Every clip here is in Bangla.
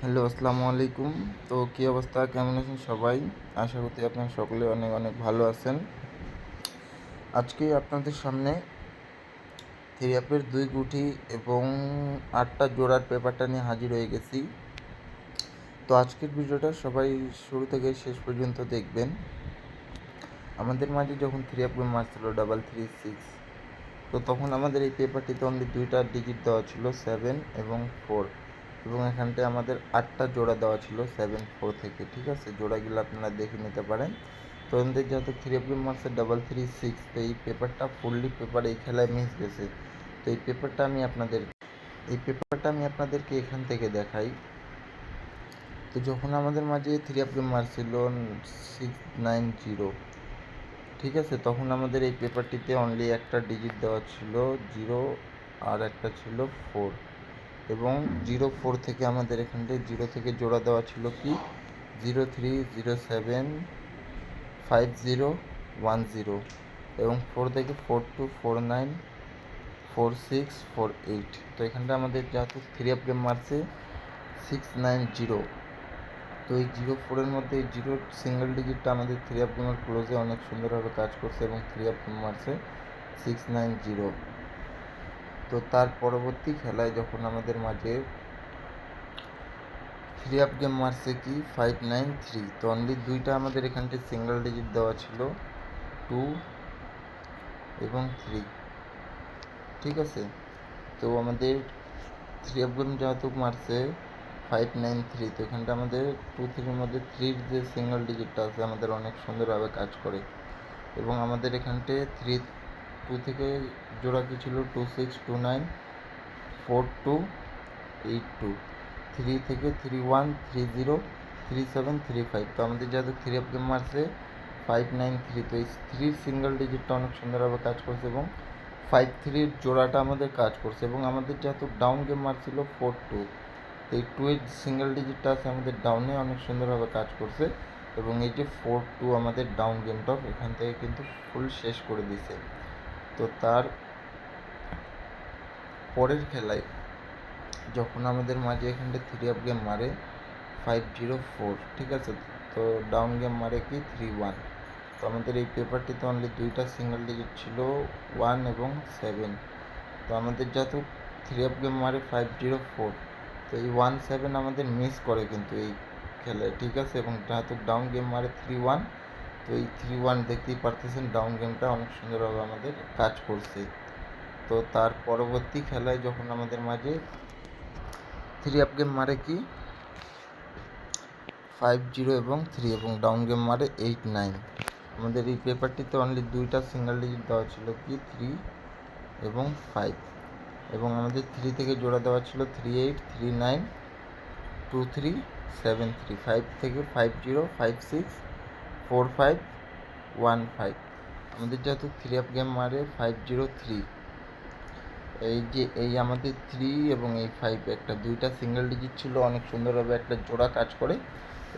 হ্যালো, আসসালামু আলাইকুম। তো কী অবস্থা, কেমন আছেন সবাই? আশা করছি আপনারা সকলে অনেক অনেক ভালো আছেন। আজকে আপনাদের সামনে থ্রি আপের 2 গুটি এবং 8টা জোড়ার পেপারটা নিয়ে হাজির হয়ে গেছি। তো আজকের ভিডিওটা সবাই শুরু থেকে শেষ পর্যন্ত দেখবেন। আমাদের মাঝে যখন থ্রি আপ গেম মারছিল 336, তো তখন আমাদের এই পেপারটিতে অনলি 2টা ডিজিট দেওয়া ছিল 7 এবং 4, এবং এখানটায় আমাদের 8টা জোড়া দেওয়া ছিল 7 4 থেকে। ঠিক আছে, জোড়াগুলো আপনারা দেখে নিতে পারেন। তো আমাদের যেহেতু থ্রি অফ গেম মার্কসের 336, তো এই পেপারটা ফুললি পেপার এই খেলায় মিস গেছে। তো এই পেপারটা আমি আপনাদেরকে এখান থেকে দেখাই। তো যখন আমাদের মাঝে থ্রি অফ গেম মারছিল 690, ঠিক আছে, তখন আমাদের এই পেপারটিতে অনলি একটা ডিজিট দেওয়া ছিল 0 আর একটা ছিল 4, এবং 0 4 থেকে আমাদের এখানটায় 0 থেকে জোড়া দেওয়া ছিল কি 03075010, এবং 4 থেকে 42494648। তো এখানটা আমাদের যেহেতু থ্রি আপ গেম মারছে 690, তো এই 04-এর মধ্যে এই 0 সিঙ্গেল ডিজিটটা আমাদের থ্রি আপ গেমের ক্লোজে অনেক সুন্দরভাবে কাজ করছে এবং থ্রি আপ গেম মারছে 690। তো তার পরবর্তী খেলায় যখন আমাদের মাঝে থ্রি আপ গেম মারছে কি 593, তো অনলি 2টা আমাদের এখানটায় সিঙ্গেল ডিজিট দেওয়া ছিল 2 এবং 3। ঠিক আছে, তো আমাদের থ্রি আপ গেম যেহেতু মারছে 593, তো এখানটা আমাদের 2 3-এর মধ্যে 3-র যে সিঙ্গেল ডিজিটটা আছে আমাদের অনেক সুন্দরভাবে কাজ করে। এবং আমাদের এখানটে 2 থেকে জোড়া কি ছিল 26294282, 3 থেকে 31303735। তো আমাদের যেহেতু থ্রি আপ গেম মারছে 593, তো এই 3 সিঙ্গেল ডিজিটটা অনেক সুন্দরভাবে কাজ করছে এবং 53-র জোড়াটা আমাদের কাজ করছে। এবং আমাদের যেহেতু ডাউন গেম মারছিল 42, তো এই 2-এর সিঙ্গেল ডিজিটটা আছে আমাদের ডাউনে অনেক সুন্দরভাবে কাজ করছে। এবং এই যে 42 আমাদের ডাউন গেমটা এখান থেকে কিন্তু ফুল শেষ করে দিছে। তো তার পরের খেলায় যখন আমাদের মাঝে এখানটা থ্রি আপ গেম মারে 504, ঠিক আছে, তো ডাউন গেম মারে কি 31। তো আমাদের এই পেপারটিতে অনলি 2টা সিঙ্গেল ডিজিট ছিল 1 এবং 7। তো আমাদের যেহেতু থ্রি আপ গেম মারে 504, তো এই 17 আমাদের মিস করে কিন্তু এই খেলায়। ঠিক আছে, এবং যেহেতু ডাউন গেম মারে 31, তো এই 31 দেখতেই পারতেছেন ডাউন গেমটা অনেক সুন্দরভাবে আমাদের কাজ করছে। তো তার পরবর্তী খেলায় যখন আমাদের মাঝে থ্রি আপ গেম মারে কি 50 এবং 3, এবং ডাউন গেম মারে 89, আমাদের এই পেপারটিতে অনলি 2টা সিঙ্গেল ডিজিট দেওয়া ছিল কি 3 এবং 5, এবং আমাদের 3 থেকে জোড়া দেওয়া ছিল 38392373, 5 থেকে 50564515। আমাদের যেহেতু থ্রি আপ গেম মারে 503, এই আমাদের 3 এবং এই 5 একটা 2টা সিঙ্গেল ডিজিট ছিল, অনেক সুন্দরভাবে একটা জোড়া কাজ করে,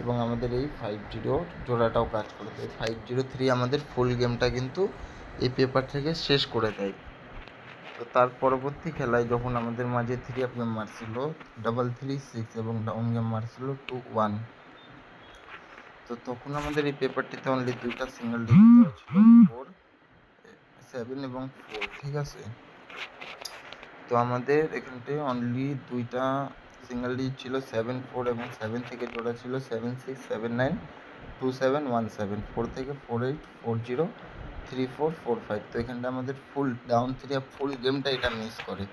এবং আমাদের এই 50 জোড়াটাও কাজ করে। তো 503 আমাদের ফুল গেমটা কিন্তু এই পেপার থেকে শেষ করে দেয়। তো তার পরবর্তী খেলায় যখন আমাদের মাঝে থ্রি আপ গেম মারছিল 336 এবং ডাউন গেম মারছিল 21, তো তখন আমাদের এই পেপারটিতে অনলি 2টা সিঙ্গেল ডিজিট দেওয়া ছিল 4 7 এবং 4। ঠিক আছে, তো আমাদের এখানটায় অনলি 2টা সিঙ্গেল ডিজিট ছিল 7 4, এবং 7 থেকে জোড়া ছিল 76792717, 4 থেকে 48403445। তো এখানটা আমাদের ফুল ডাউন থ্রি আপ ফুল গেমটা এটা মিস করে।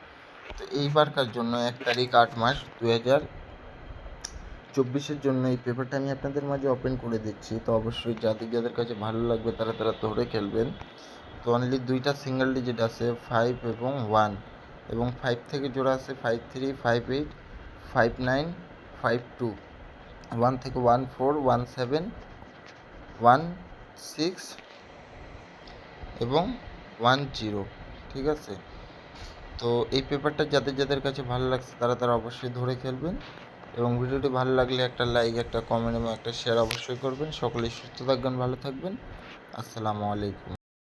তো এইবারকার জন্য 1 তারিখ 8 মাস 2024-এর জন্য এই পেপারটা আমি আপনাদের মাঝে ওপেন করে দিচ্ছি। তো অবশ্যই যাদের কাছে ভালো লাগবে তারা ধরে খেলবেন। তো অনলি 2টা সিঙ্গেল ডিজিট আছে 5 এবং 1, এবং 5 থেকে জোড়া আছে 53585952, 1 থেকে 141716 এবং 10। ঠিক আছে, তো এই পেপারটা যাদের কাছে ভালো লাগছে তারা অবশ্যই ধরে খেলবেন। এবং ভিডিওটি ভালো লাগলে একটা লাইক, একটা কমেন্ট এবং একটা শেয়ার অবশ্যই করবেন। সকলেই সুস্থ থাকবেন, ভালো থাকবেন। আসসালামু আলাইকুম।